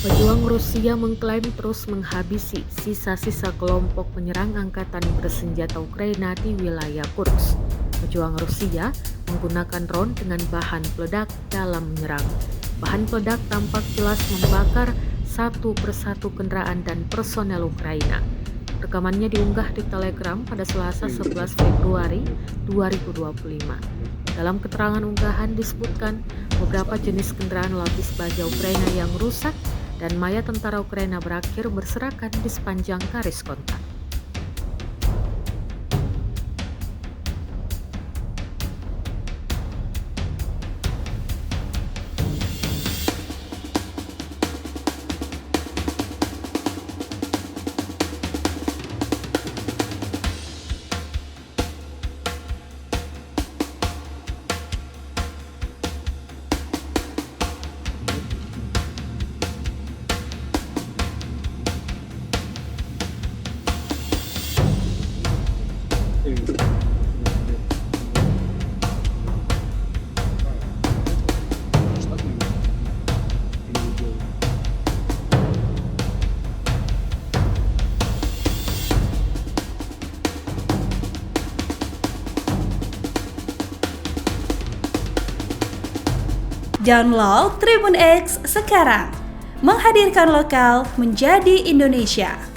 Pejuang Rusia mengklaim terus menghabisi sisa-sisa kelompok penyerang angkatan bersenjata Ukraina di wilayah Kursk. Pejuang Rusia menggunakan drone dengan bahan peledak dalam menyerang. Bahan peledak tampak jelas membakar satu persatu kendaraan dan personel Ukraina. Rekamannya diunggah di Telegram pada Selasa 11 Februari 2025. Dalam keterangan unggahan disebutkan beberapa jenis kendaraan lapis baja Ukraina yang rusak dan mayat tentara Ukraina berakhir berserakan di sepanjang garis kontak. Download Tribun X sekarang, menghadirkan lokal menjadi Indonesia.